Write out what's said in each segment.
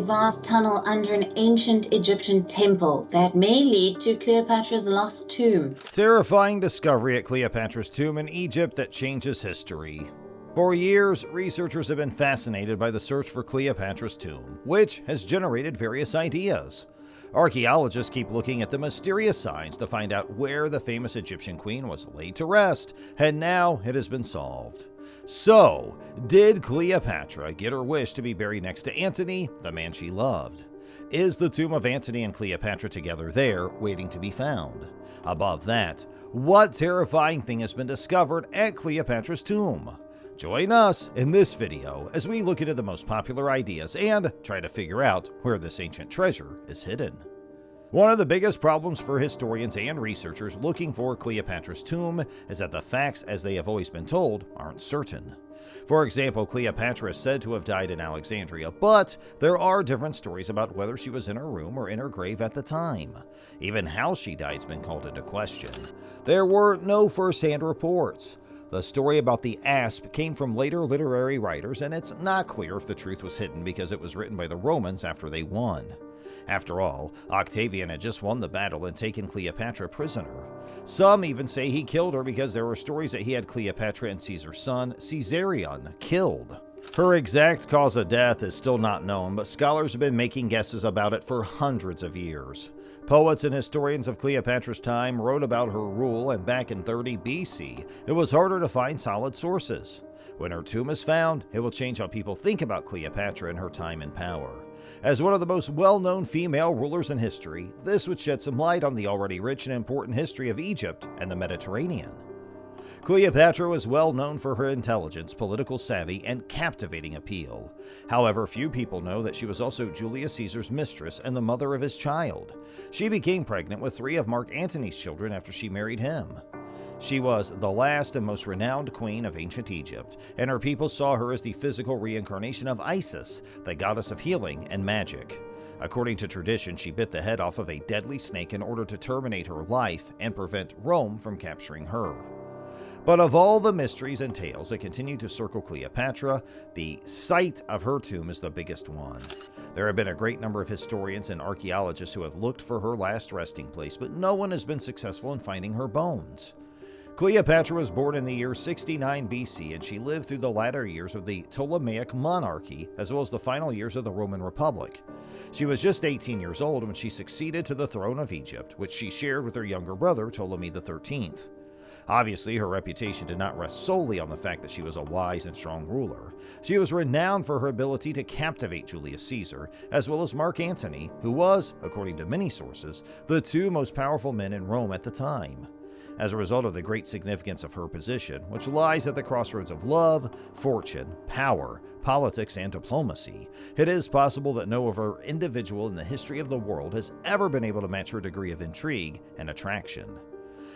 vast tunnel under an ancient Egyptian temple that may lead to Cleopatra's lost tomb. Terrifying discovery at Cleopatra's tomb in Egypt that changes history. For years, researchers have been fascinated by the search for Cleopatra's tomb, which has generated various ideas. Archaeologists keep looking at the mysterious signs to find out where the famous Egyptian queen was laid to rest, and now it has been solved. So, did Cleopatra get her wish to be buried next to Antony, the man she loved? Is the tomb of Antony and Cleopatra together there, waiting to be found? Above that, what terrifying thing has been discovered at Cleopatra's tomb? Join us in this video as we look into the most popular ideas and try to figure out where this ancient treasure is hidden. One of the biggest problems for historians and researchers looking for Cleopatra's tomb is that the facts, as they have always been told, aren't certain. For example, Cleopatra is said to have died in Alexandria, but there are different stories about whether she was in her room or in her grave at the time. Even how she died has been called into question. There were no first-hand reports. The story about the asp came from later literary writers, and it's not clear if the truth was hidden because it was written by the Romans after they won. After all, Octavian had just won the battle and taken Cleopatra prisoner. Some even say he killed her because there were stories that he had Cleopatra and Caesar's son, Caesarion, killed. Her exact cause of death is still not known, but scholars have been making guesses about it for hundreds of years. Poets and historians of Cleopatra's time wrote about her rule, and back in 30 BC, it was harder to find solid sources. When her tomb is found, it will change how people think about Cleopatra and her time in power. As one of the most well-known female rulers in history, this would shed some light on the already rich and important history of Egypt and the Mediterranean. Cleopatra was well known for her intelligence, political savvy, and captivating appeal. However, few people know that she was also Julius Caesar's mistress and the mother of his child. She became pregnant with 3 of Mark Antony's children after she married him. She was the last and most renowned queen of ancient Egypt, and her people saw her as the physical reincarnation of Isis, the goddess of healing and magic. According to tradition, she bit the head off of a deadly snake in order to terminate her life and prevent Rome from capturing her. But of all the mysteries and tales that continue to circle Cleopatra, the site of her tomb is the biggest one. There have been a great number of historians and archaeologists who have looked for her last resting place, but no one has been successful in finding her bones. Cleopatra was born in the year 69 BC, and she lived through the latter years of the Ptolemaic monarchy, as well as the final years of the Roman Republic. She was just 18 years old when she succeeded to the throne of Egypt, which she shared with her younger brother, Ptolemy XIII. Obviously, her reputation did not rest solely on the fact that she was a wise and strong ruler. She was renowned for her ability to captivate Julius Caesar, as well as Mark Antony, who was, according to many sources, the 2 most powerful men in Rome at the time. As a result of the great significance of her position, which lies at the crossroads of love, fortune, power, politics, and diplomacy, it is possible that no other individual in the history of the world has ever been able to match her degree of intrigue and attraction.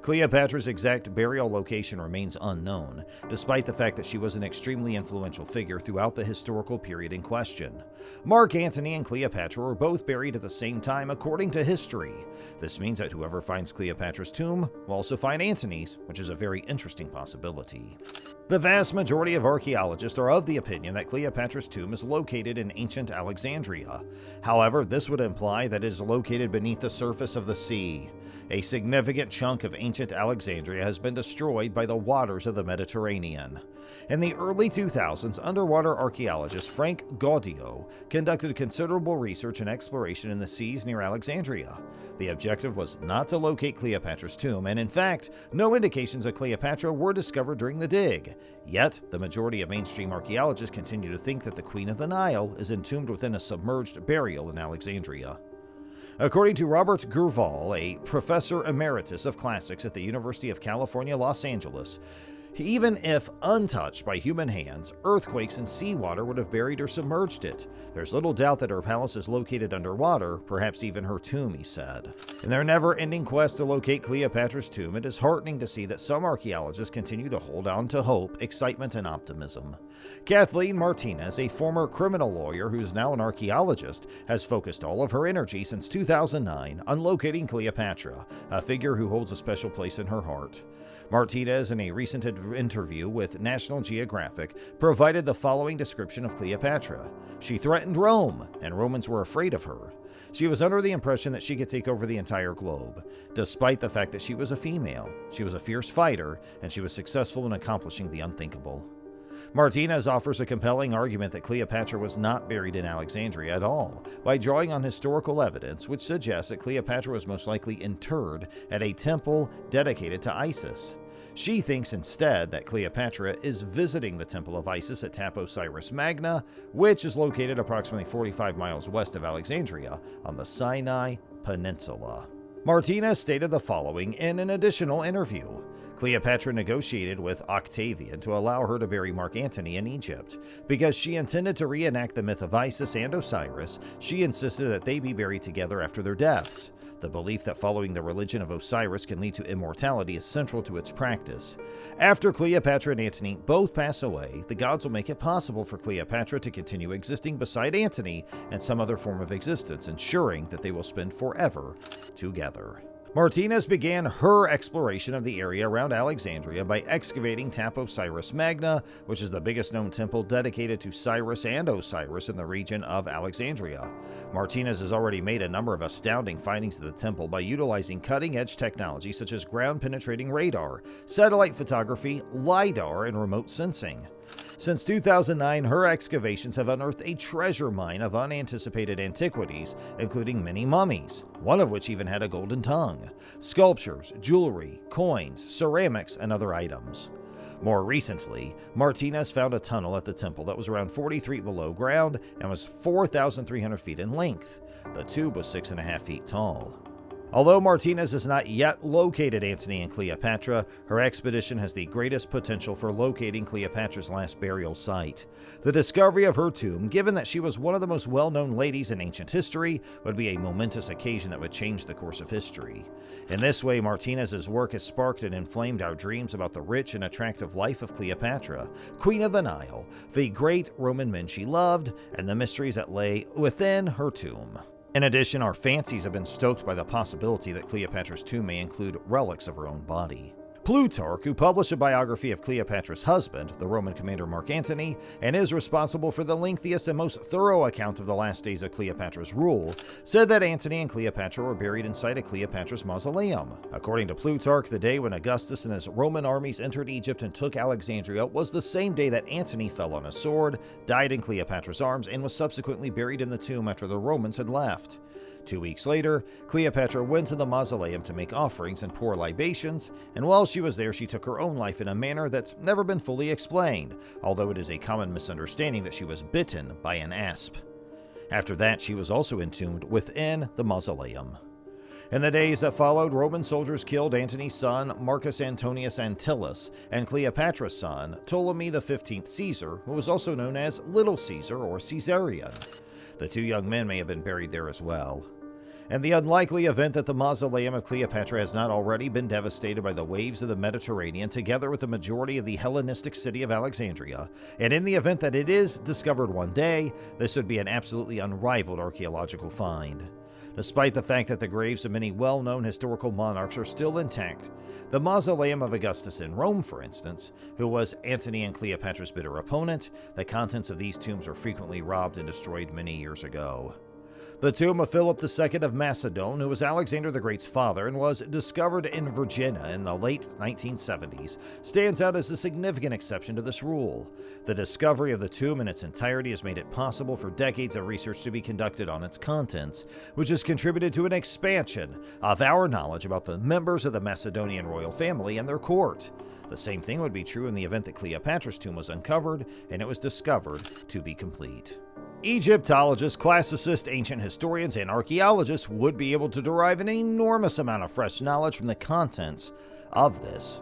Cleopatra's exact burial location remains unknown, despite the fact that she was an extremely influential figure throughout the historical period in question. Mark Antony and Cleopatra were both buried at the same time according to history. This means that whoever finds Cleopatra's tomb will also find Antony's, which is a very interesting possibility. The vast majority of archaeologists are of the opinion that Cleopatra's tomb is located in ancient Alexandria. However, this would imply that it is located beneath the surface of the sea. A significant chunk of ancient Alexandria has been destroyed by the waters of the Mediterranean. In the early 2000s, underwater archaeologist Frank Gaudio conducted considerable research and exploration in the seas near Alexandria. The objective was not to locate Cleopatra's tomb, and in fact, no indications of Cleopatra were discovered during the dig. Yet, the majority of mainstream archaeologists continue to think that the Queen of the Nile is entombed within a submerged burial in Alexandria. According to Robert Gurval, a professor emeritus of classics at the University of California, Los Angeles, even if untouched by human hands, earthquakes and seawater would have buried or submerged it. There's little doubt that her palace is located underwater, perhaps even her tomb, he said. In their never-ending quest to locate Cleopatra's tomb, it is heartening to see that some archaeologists continue to hold on to hope, excitement, and optimism. Kathleen Martinez, a former criminal lawyer who is now an archaeologist, has focused all of her energy since 2009 on locating Cleopatra, a figure who holds a special place in her heart. Martinez, in a recent interview with National Geographic, provided the following description of Cleopatra. She threatened Rome, and Romans were afraid of her. She was under the impression that she could take over the entire globe. Despite the fact that she was a female, she was a fierce fighter, and she was successful in accomplishing the unthinkable. Martinez offers a compelling argument that Cleopatra was not buried in Alexandria at all, by drawing on historical evidence which suggests that Cleopatra was most likely interred at a temple dedicated to Isis. She thinks instead that Cleopatra is visiting the temple of Isis at Osiris Magna, which is located approximately 45 miles west of Alexandria on the Sinai Peninsula. Martinez stated the following in an additional interview. Cleopatra negotiated with Octavian to allow her to bury Mark Antony in Egypt. Because she intended to reenact the myth of Isis and Osiris, she insisted that they be buried together after their deaths. The belief that following the religion of Osiris can lead to immortality is central to its practice. After Cleopatra and Antony both pass away, the gods will make it possible for Cleopatra to continue existing beside Antony in some other form of existence, ensuring that they will spend forever together. Martinez began her exploration of the area around Alexandria by excavating Osiris Magna, which is the biggest known temple dedicated to Cyrus and Osiris in the region of Alexandria. Martinez has already made a number of astounding findings of the temple by utilizing cutting-edge technology such as ground-penetrating radar, satellite photography, LiDAR, and remote sensing. Since 2009, her excavations have unearthed a treasure mine of unanticipated antiquities, including many mummies, one of which even had a golden tongue, sculptures, jewelry, coins, ceramics, and other items. More recently, Martinez found a tunnel at the temple that was around 40 feet below ground and was 4,300 feet in length. The tube was 6.5 feet tall. Although Martinez has not yet located Antony and Cleopatra, her expedition has the greatest potential for locating Cleopatra's last burial site. The discovery of her tomb, given that she was one of the most well-known ladies in ancient history, would be a momentous occasion that would change the course of history. In this way, Martinez's work has sparked and inflamed our dreams about the rich and attractive life of Cleopatra, Queen of the Nile, the great Roman men she loved, and the mysteries that lay within her tomb. In addition, our fancies have been stoked by the possibility that Cleopatra's tomb may include relics of her own body. Plutarch, who published a biography of Cleopatra's husband, the Roman commander Mark Antony, and is responsible for the lengthiest and most thorough account of the last days of Cleopatra's rule, said that Antony and Cleopatra were buried inside of Cleopatra's mausoleum. According to Plutarch, the day when Augustus and his Roman armies entered Egypt and took Alexandria was the same day that Antony fell on a sword, died in Cleopatra's arms, and was subsequently buried in the tomb after the Romans had left. 2 weeks later, Cleopatra went to the mausoleum to make offerings and pour libations, and while she was there, she took her own life in a manner that's never been fully explained, although it is a common misunderstanding that she was bitten by an asp. After that, she was also entombed within the mausoleum. In the days that followed, Roman soldiers killed Antony's son, Marcus Antonius Antyllus, and Cleopatra's son, Ptolemy XV Caesar, who was also known as Little Caesar or Caesarion. The two young men may have been buried there as well. In the unlikely event that the mausoleum of Cleopatra has not already been devastated by the waves of the Mediterranean together with the majority of the Hellenistic city of Alexandria, and in the event that it is discovered one day, this would be an absolutely unrivaled archaeological find. Despite the fact that the graves of many well-known historical monarchs are still intact, the mausoleum of Augustus in Rome, for instance, who was Antony and Cleopatra's bitter opponent, the contents of these tombs were frequently robbed and destroyed many years ago. The tomb of Philip II of Macedon, who was Alexander the Great's father and was discovered in Virginia in the late 1970s, stands out as a significant exception to this rule. The discovery of the tomb in its entirety has made it possible for decades of research to be conducted on its contents, which has contributed to an expansion of our knowledge about the members of the Macedonian royal family and their court. The same thing would be true in the event that Cleopatra's tomb was uncovered and it was discovered to be complete. Egyptologists, classicists, ancient historians, and archaeologists would be able to derive an enormous amount of fresh knowledge from the contents of this.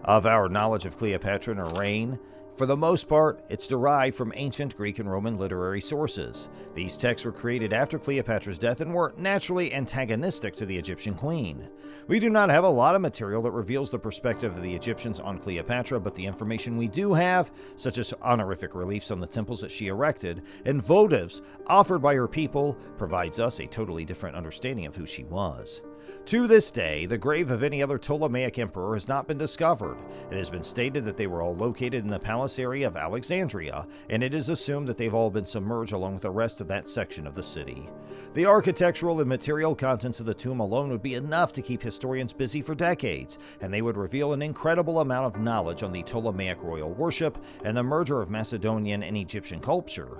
Of our knowledge of Cleopatra and her reign, For the most part, it's derived from ancient Greek and Roman literary sources. These texts were created after Cleopatra's death and were naturally antagonistic to the Egyptian queen. We do not have a lot of material that reveals the perspective of the Egyptians on Cleopatra, but the information we do have, such as honorific reliefs on the temples that she erected and votives offered by her people, provides us a totally different understanding of who she was. To this day, the grave of any other Ptolemaic emperor has not been discovered. It has been stated that they were all located in the palace area of Alexandria, and it is assumed that they've all been submerged along with the rest of that section of the city. The architectural and material contents of the tomb alone would be enough to keep historians busy for decades, and they would reveal an incredible amount of knowledge on the Ptolemaic royal worship and the merger of Macedonian and Egyptian culture.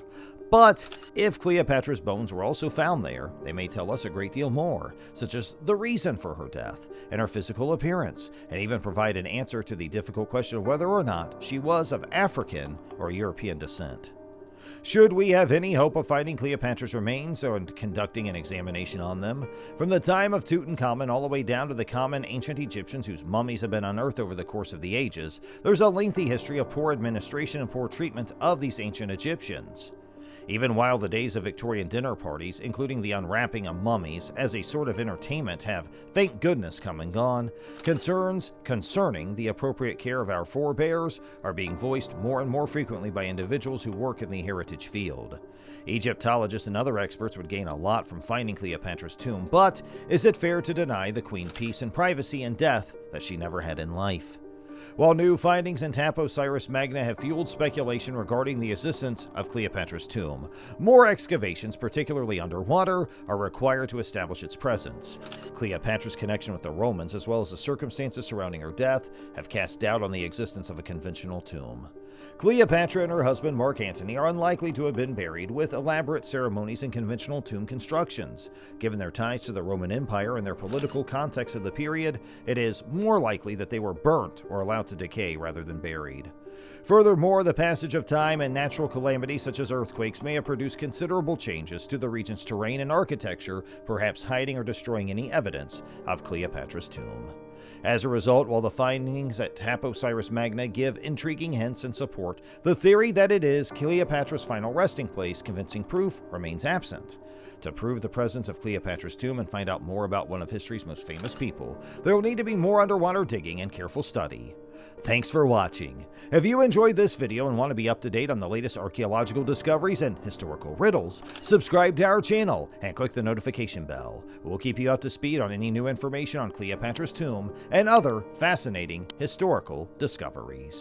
But if Cleopatra's bones were also found there, they may tell us a great deal more, such as the reason for her death and her physical appearance, and even provide an answer to the difficult question of whether or not she was of African or European descent. Should we have any hope of finding Cleopatra's remains and conducting an examination on them, from the time of Tutankhamun all the way down to the common ancient Egyptians whose mummies have been unearthed over the course of the ages, there's a lengthy history of poor administration and poor treatment of these ancient Egyptians. Even while the days of Victorian dinner parties, including the unwrapping of mummies as a sort of entertainment, have, thank goodness, come and gone, concerns concerning the appropriate care of our forebears are being voiced more and more frequently by individuals who work in the heritage field. Egyptologists and other experts would gain a lot from finding Cleopatra's tomb, but is it fair to deny the queen peace and privacy and death that she never had in life? While new findings in Taposiris Magna have fueled speculation regarding the existence of Cleopatra's tomb, more excavations, particularly underwater, are required to establish its presence. Cleopatra's connection with the Romans, as well as the circumstances surrounding her death, have cast doubt on the existence of a conventional tomb. Cleopatra and her husband Mark Antony are unlikely to have been buried with elaborate ceremonies and conventional tomb constructions. Given their ties to the Roman Empire and their political context of the period, it is more likely that they were burnt or allowed to decay rather than buried. Furthermore, the passage of time and natural calamities such as earthquakes may have produced considerable changes to the region's terrain and architecture, perhaps hiding or destroying any evidence of Cleopatra's tomb. As a result, while the findings at Taposiris Magna give intriguing hints and support the theory that it is Cleopatra's final resting place, convincing proof remains absent. To prove the presence of Cleopatra's tomb and find out more about one of history's most famous people, there will need to be more underwater digging and careful study. Thanks for watching. If you enjoyed this video and want to be up to date on the latest archaeological discoveries and historical riddles, subscribe to our channel and click the notification bell. We'll keep you up to speed on any new information on Cleopatra's tomb and other fascinating historical discoveries.